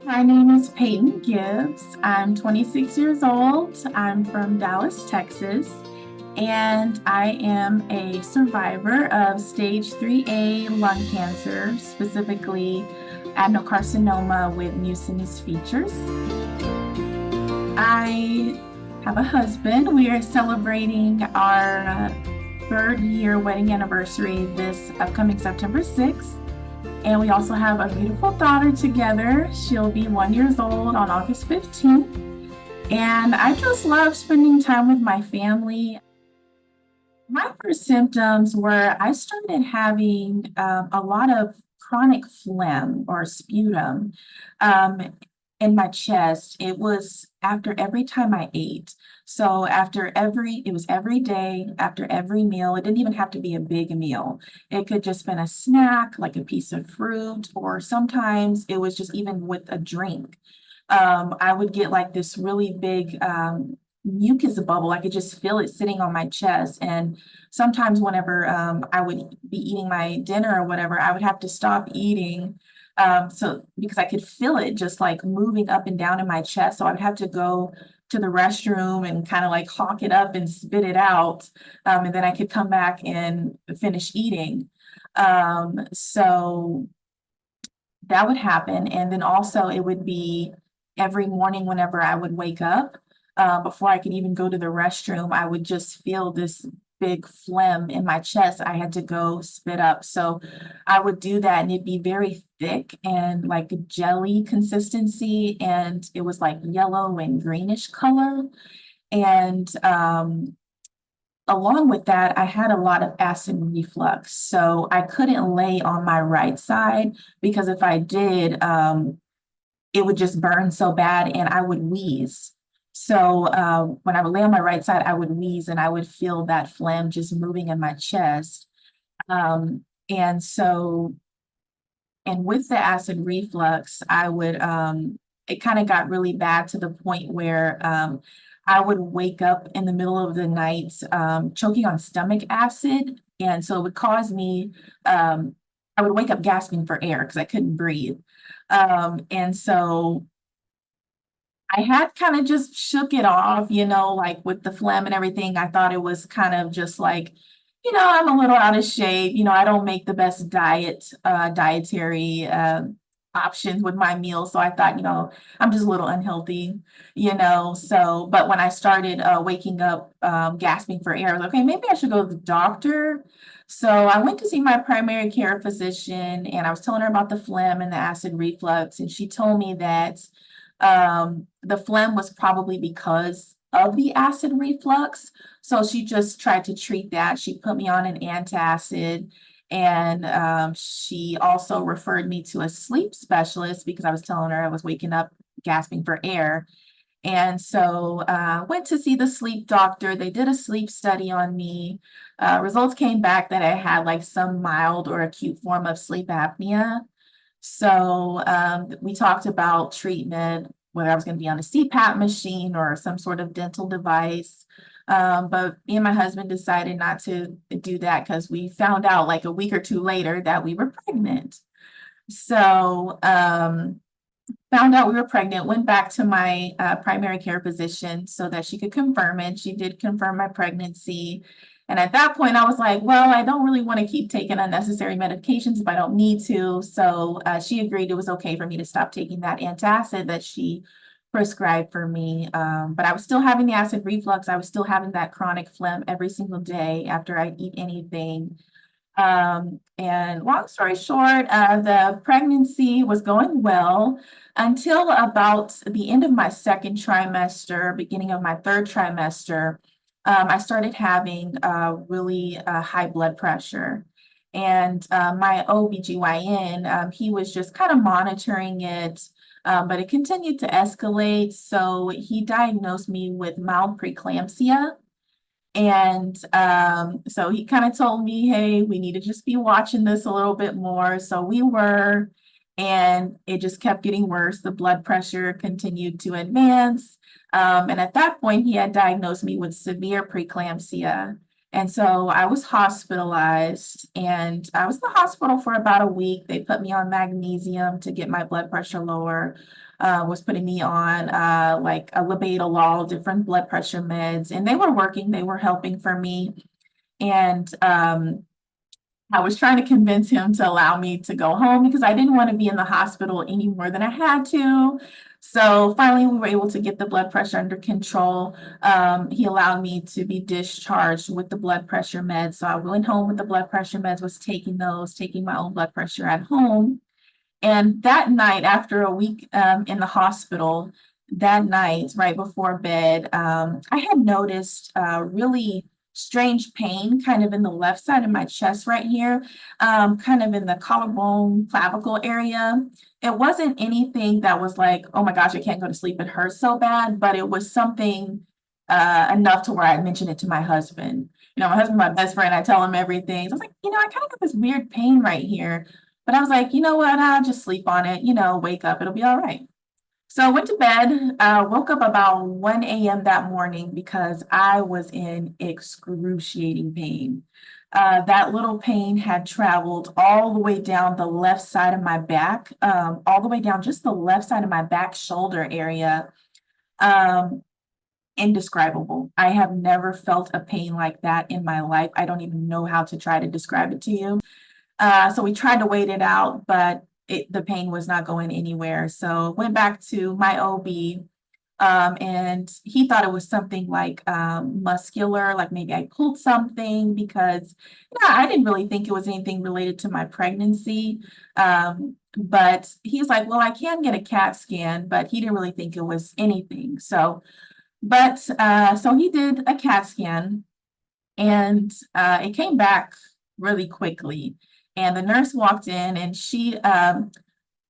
My name is Payton Gibbs. I'm 26 years old. I'm from Dallas, Texas, and I am a survivor of stage 3A lung cancer, specifically adenocarcinoma with mucinous features. I have a husband. We are celebrating our third year wedding anniversary this upcoming September 6th. And we also have a beautiful daughter together. She'll be 1 year old on August 15th. And I just love spending time with my family. My first symptoms were I started having a lot of chronic phlegm or sputum um, in my chest. It was after every time I ate. So it was every day, after every meal. It didn't even have to be a big meal. It could just been a snack, like a piece of fruit, or sometimes it was just even with a drink. I would get like this really big mucus bubble. I could just feel it sitting on my chest. And sometimes whenever I would be eating my dinner or whatever, I would have to stop eating. So because I could feel it just like moving up and down in my chest. So I'd have to go to the restroom and kind of like hawk it up and spit it out. And then I could come back and finish eating. So that would happen. And then also it would be every morning whenever I would wake up, before I could even go to the restroom, I would just feel this big phlegm in my chest. I had to go spit up. So I would do that and it'd be very thick and like a jelly consistency. And it was like yellow and greenish color. And along with that, I had a lot of acid reflux. So I couldn't lay on my right side because if I did, it would just burn so bad and I would wheeze. So when I would lay on my right side, I would wheeze and I would feel that phlegm just moving in my chest. And so, and with the acid reflux, it kind of got really bad to the point where I would wake up in the middle of the night choking on stomach acid. And so it would cause me, I would wake up gasping for air because I couldn't breathe. And so I had kind of just shook it off, like with the phlegm and everything. I thought it was kind of just like, I'm a little out of shape. I don't make the best dietary options with my meals. So I thought, I'm just a little unhealthy, So, but when I started waking up, gasping for air, I was like, okay, maybe I should go to the doctor. So I went to see my primary care physician and I was telling her about the phlegm and the acid reflux. And she told me that the phlegm was probably because of the acid reflux. So she just tried to treat that. She put me on an antacid and she also referred me to a sleep specialist because I was telling her I was waking up gasping for air. And so went to see the sleep doctor. They did a sleep study on me. Results came back that I had like some mild or acute form of sleep apnea. So we talked about treatment, whether I was going to be on a CPAP machine or some sort of dental device. But me and my husband decided not to do that because we found out like a week or two later that we were pregnant. So found out we were pregnant, went back to my primary care physician so that she could confirm it. She did confirm my pregnancy. And at that point, I was like, well, I don't really want to keep taking unnecessary medications if I don't need to. So she agreed it was okay for me to stop taking that antacid that she prescribed for me. But I was still having the acid reflux. I was still having that chronic phlegm every single day after I eat anything. And long story short, the pregnancy was going well until about the end of my second trimester, beginning of my third trimester. I started having really high blood pressure. And my OBGYN, he was just kind of monitoring it, but it continued to escalate. So he diagnosed me with mild preeclampsia. And so he kind of told me, hey, we need to just be watching this a little bit more. So we were, and it just kept getting worse. The blood pressure continued to advance. And at that point, he had diagnosed me with severe preeclampsia. And so I was hospitalized, and I was in the hospital for about a week. They put me on magnesium to get my blood pressure lower, was putting me on like a labetalol, different blood pressure meds, and they were working, they were helping for me. And I was trying to convince him to allow me to go home because I didn't want to be in the hospital any more than I had to. So finally, we were able to get the blood pressure under control. He allowed me to be discharged with the blood pressure meds. So I went home with the blood pressure meds, was taking those, taking my own blood pressure at home. And that night, after a week in the hospital, that night, right before bed, I had noticed really strange pain kind of in the left side of my chest right here, kind of in the collarbone clavicle area. It wasn't anything that was like, oh my gosh, I can't go to sleep. It hurts so bad, but it was something enough to where I mentioned it to my husband. You know, my husband's my best friend. I tell him everything. So I was like, I kind of got this weird pain right here. But I was like, you know what? I'll just sleep on it, wake up, it'll be all right. So I went to bed, woke up about 1 a.m. that morning because I was in excruciating pain. That little pain had traveled all the way down the left side of my back, all the way down just the left side of my back shoulder area. Um, Indescribable. I have never felt a pain like that in my life. I don't even know how to try to describe it to you. So we tried to wait it out, but the pain was not going anywhere. So went back to my OB, and he thought it was something like muscular, like maybe I pulled something because I didn't really think it was anything related to my pregnancy. But he's like, well, I can get a CAT scan, but he didn't really think it was anything. So he did a CAT scan, and it came back really quickly. And the nurse walked in, and she kind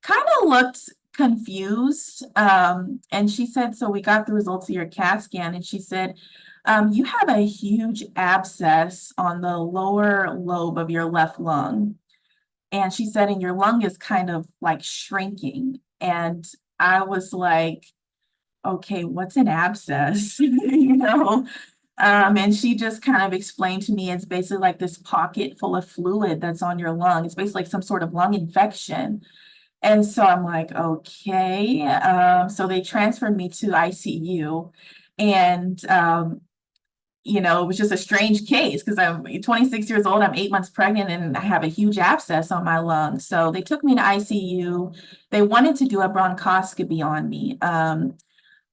of looked confused. And she said, so we got the results of your CAT scan. And she said, you have a huge abscess on the lower lobe of your left lung. And she said, and your lung is kind of like shrinking. And I was like, okay, what's an abscess? And she just kind of explained to me it's basically like this pocket full of fluid that's on your lung. It's basically like some sort of lung infection. And so I'm like, okay. So they transferred me to ICU. And, it was just a strange case because I'm 26 years old, I'm 8 months pregnant, and I have a huge abscess on my lung. So they took me to ICU. They wanted to do a bronchoscopy on me.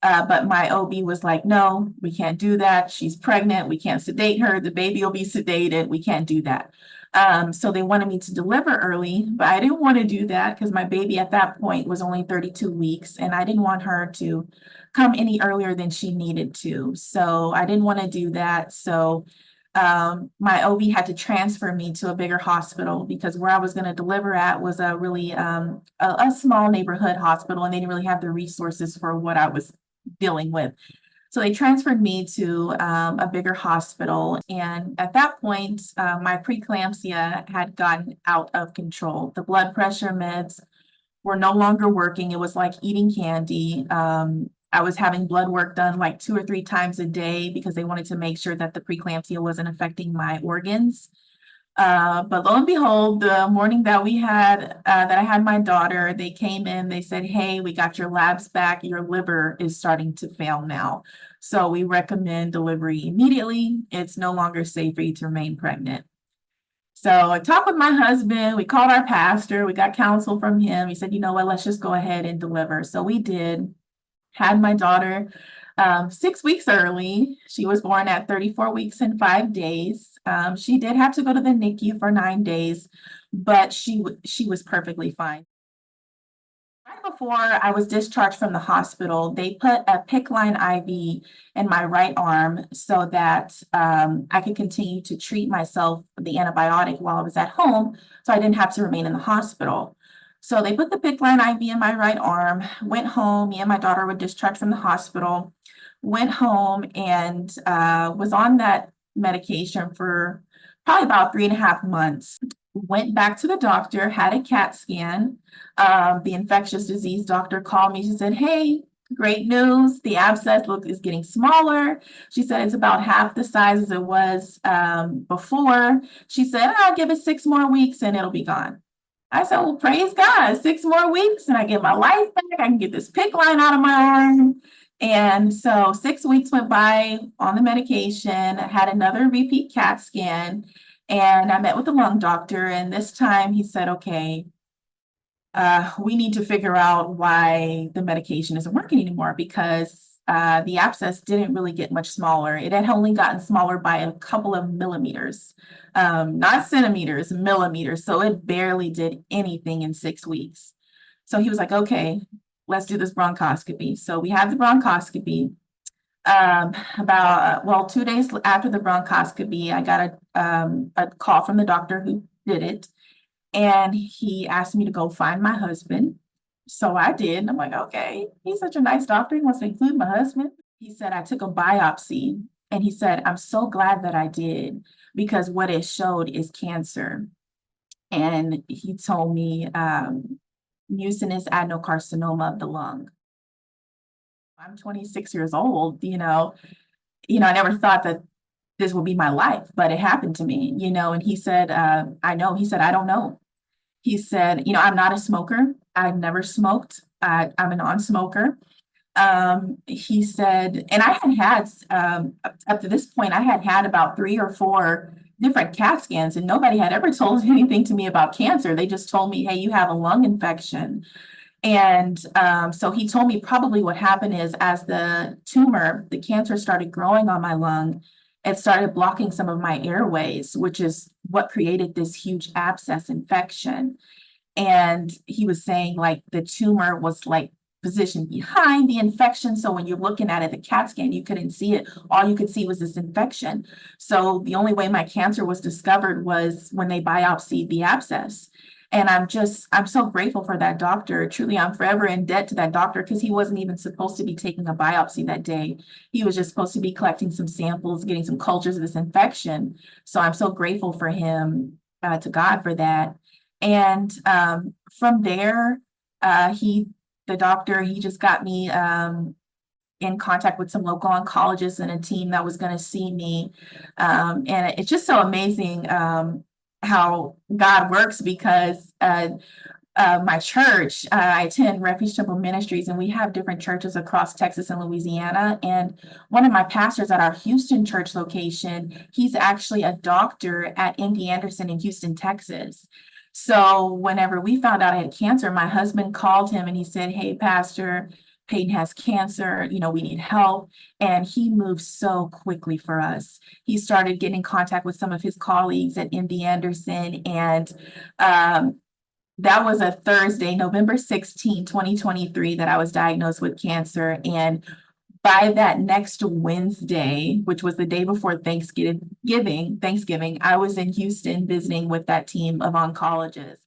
But my OB was like, no, we can't do that. She's pregnant. We can't sedate her. The baby will be sedated. We can't do that. So they wanted me to deliver early, but I didn't want to do that because my baby at that point was only 32 weeks, and I didn't want her to come any earlier than she needed to. So I didn't want to do that. So my OB had to transfer me to a bigger hospital because where I was going to deliver at was a really a small neighborhood hospital, and they didn't really have the resources for what I was dealing with. So they transferred me to a bigger hospital. And at that point, my preeclampsia had gotten out of control. The blood pressure meds were no longer working. It was like eating candy. I was having blood work done like 2 or 3 times a day because they wanted to make sure that the preeclampsia wasn't affecting my organs. But lo and behold, the morning that I had my daughter, they came in, they said, hey, we got your labs back. Your liver is starting to fail now. So we recommend delivery immediately. It's no longer safe for you to remain pregnant. So I talked with my husband. We called our pastor. We got counsel from him. He said, you know what, let's just go ahead and deliver. So we did, had my daughter 6 weeks early. She was born at 34 weeks and 5 days. She did have to go to the NICU for 9 days, but she was perfectly fine. Right before I was discharged from the hospital, they put a PICC line IV in my right arm so that I could continue to treat myself with the antibiotic while I was at home, so I didn't have to remain in the hospital. So they put the PICC line IV in my right arm, went home. Me and my daughter were discharged from the hospital, went home, and was on that medication for probably about 3.5 months. Went back to the doctor, had a CAT scan. The infectious disease doctor called me. She said, hey, Great news, the abscess is getting smaller. She said it's about half the size as it was before. She said, I'll give it 6 more weeks and it'll be gone. I said, well, praise God, 6 more weeks and I get my life back. I can get this PICC line out of my arm. And so 6 weeks went by on the medication. I had another repeat CAT scan and I met with the lung doctor. And this time he said, okay, we need to figure out why the medication isn't working anymore because the abscess didn't really get much smaller. It had only gotten smaller by a couple of millimeters, not centimeters, millimeters. So it barely did anything in 6 weeks. So he was like, okay, let's do this bronchoscopy. So we had the bronchoscopy. Well, 2 days after the bronchoscopy, I got a call from the doctor who did it. And he asked me to go find my husband. So I did. And I'm like, okay, he's such a nice doctor. He wants to include my husband. He said, I took a biopsy. And he said, I'm so glad that I did because what it showed is cancer. And he told me mucinous adenocarcinoma of the lung. I'm 26 years old, I never thought that this would be my life, but it happened to me, and he said, I know, he said, I don't know. He said, I'm not a smoker. I've never smoked. I'm a non-smoker. He said, and I had up to this point, I had about 3 or 4 different CAT scans and nobody had ever told anything to me about cancer. They just told me, hey, you have a lung infection. And so he told me probably what happened is as the cancer started growing on my lung, it started blocking some of my airways, which is what created this huge abscess infection. And he was saying like the tumor was like positioned behind the infection. So when you're looking at it, the CAT scan, you couldn't see it. All you could see was this infection. So the only way my cancer was discovered was when they biopsied the abscess. And I'm so grateful for that doctor. Truly, I'm forever in debt to that doctor because he wasn't even supposed to be taking a biopsy that day. He was just supposed to be collecting some samples, getting some cultures of this infection. So I'm so grateful for him, to God for that. And from there, the doctor, he just got me in contact with some local oncologists and a team that was going to see me. And it's just so amazing how God works because my church, I attend Refuge Temple Ministries, and we have different churches across Texas and Louisiana. And one of my pastors at our Houston church location, he's actually a doctor at MD Anderson in Houston, Texas. So whenever we found out I had cancer, my husband called him and he said, hey, Pastor, Payton has cancer, we need help. And he moved so quickly for us. He started getting in contact with some of his colleagues at MD Anderson. And that was a Thursday, November 16, 2023, that I was diagnosed with cancer. And by that next Wednesday, which was the day before Thanksgiving, I was in Houston visiting with that team of oncologists.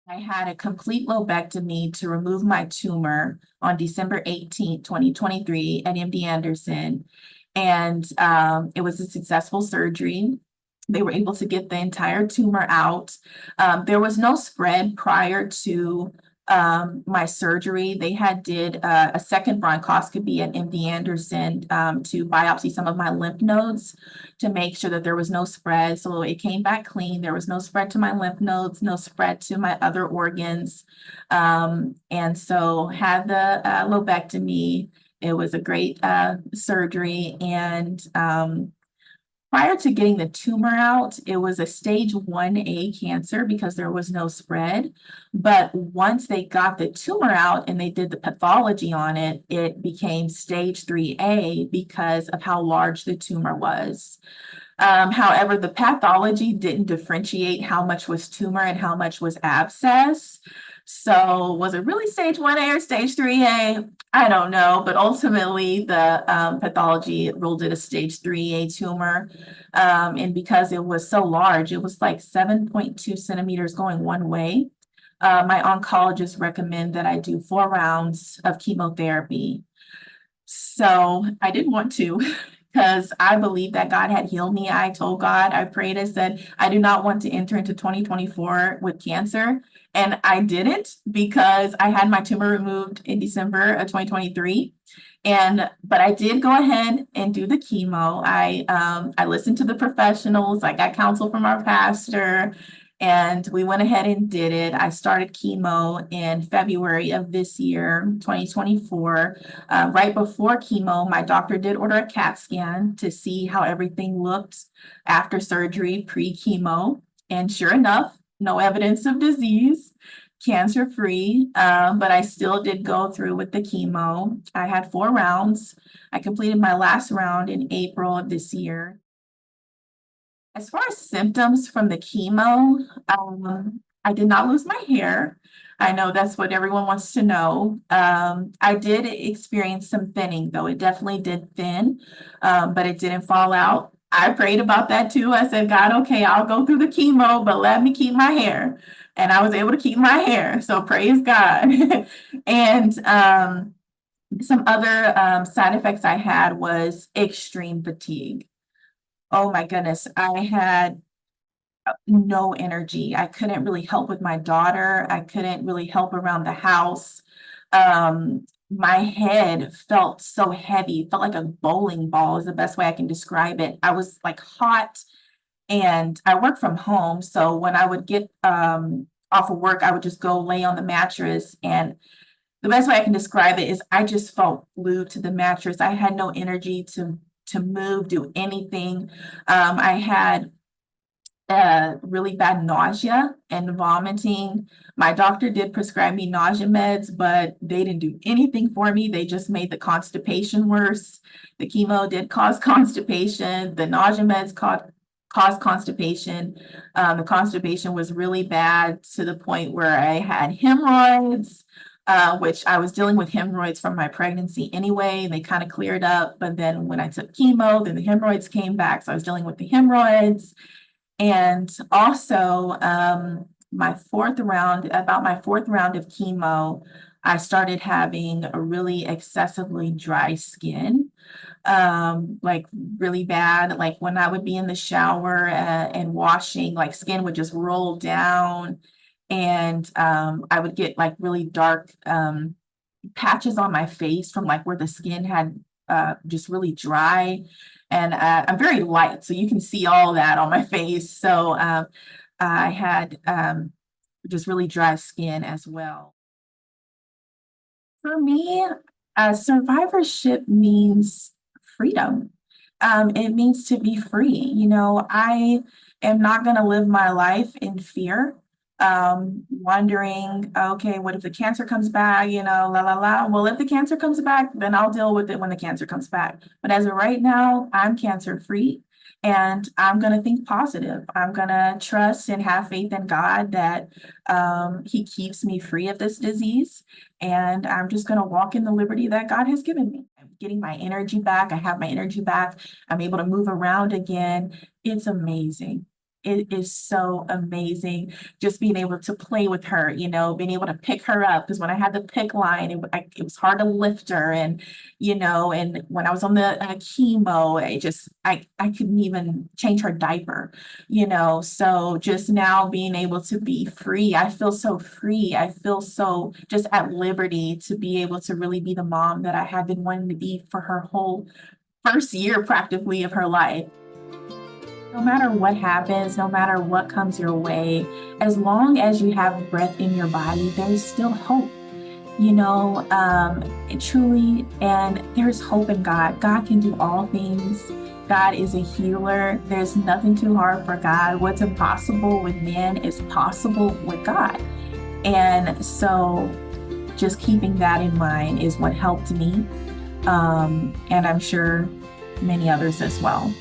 I had a complete lobectomy to remove my tumor on December 18th, 2023 at MD Anderson. And it was a successful surgery. They were able to get the entire tumor out. There was no spread prior to my surgery. They did a second bronchoscopy at MD Anderson to biopsy some of my lymph nodes to make sure that there was no spread. So it came back clean. There was no spread to my lymph nodes, no spread to my other organs. And so had the lobectomy. It was a great surgery. And prior to getting the tumor out, it was a stage 1A cancer because there was no spread. But once they got the tumor out and they did the pathology on it, it became stage 3A because of how large the tumor was. However, the pathology didn't differentiate how much was tumor and how much was abscess. So was it really stage 1A or stage 3A? I don't know, but ultimately the pathology ruled it a stage 3A tumor. And because it was so large, it was like 7.2 centimeters going one way. My oncologist recommended that I do 4 rounds of chemotherapy. So I didn't want to because I believed that God had healed me. I told God, I prayed, I said, I do not want to enter into 2024 with cancer. And I didn't because I had my tumor removed in December of 2023. But I did go ahead and do the chemo. I listened to the professionals. I got counsel from our pastor, and we went ahead and did it. I started chemo in February of this year, 2024. Right before chemo, my doctor did order a CAT scan to see how everything looked after surgery, pre-chemo. And sure enough, no evidence of disease, cancer-free, but I still did go through with the chemo. I had 4 rounds. I completed my last round in April of this year. As far as symptoms from the chemo, I did not lose my hair. I know that's what everyone wants to know. I did experience some thinning, though. It definitely did thin, but it didn't fall out. I prayed about that too. I said, God, okay, I'll go through the chemo, but let me keep my hair. And I was able to keep my hair. So praise God. And some other side effects I had was extreme fatigue. Oh my goodness, I had no energy. I couldn't really help with my daughter. I couldn't really help around the house. My head felt so heavy, felt like a bowling ball is the best way I can describe it. I was like hot, and I work from home. So when I would get off of work, I would just go lay on the mattress. And the best way I can describe it is I just felt glued to the mattress. I had no energy to move, do anything. I had really bad nausea and vomiting. My doctor did prescribe me nausea meds, but they didn't do anything for me. They just made the constipation worse. The chemo did cause constipation. The nausea meds caused constipation. The constipation was really bad to the point where I had hemorrhoids, which I was dealing with hemorrhoids from my pregnancy anyway. They kind of cleared up, but then when I took chemo, then the hemorrhoids came back. So I was dealing with the hemorrhoids. And also, about my fourth round of chemo, I started having a really excessively dry skin, like really bad. Like when I would be in the shower and washing, like skin would just roll down, and I would get like really dark patches on my face from like where the skin had just really dry. And I'm very light, so you can see all that on my face. So I had just really dry skin as well. For me, survivorship means freedom. It means to be free. I am not going to live my life in fear, wondering, okay, what if the cancer comes back? La la la. Well, if the cancer comes back, then I'll deal with it when the cancer comes back. But as of right now, I'm cancer free. And I'm going to think positive. I'm going to trust and have faith in God that He keeps me free of this disease. And I'm just going to walk in the liberty that God has given me. I'm getting my energy back. I have my energy back. I'm able to move around again. It's amazing. It is so amazing just being able to play with her, being able to pick her up. Because when I had the pick line, it was hard to lift her. And when I was on the chemo, I couldn't even change her diaper, So just now being able to be free, I feel so free. I feel so just at liberty to be able to really be the mom that I have been wanting to be for her whole first year practically of her life. No matter what happens, no matter what comes your way, as long as you have breath in your body, there's still hope, truly. And there's hope in God. God can do all things. God is a healer. There's nothing too hard for God. What's impossible with man is possible with God. And so just keeping that in mind is what helped me. And I'm sure many others as well.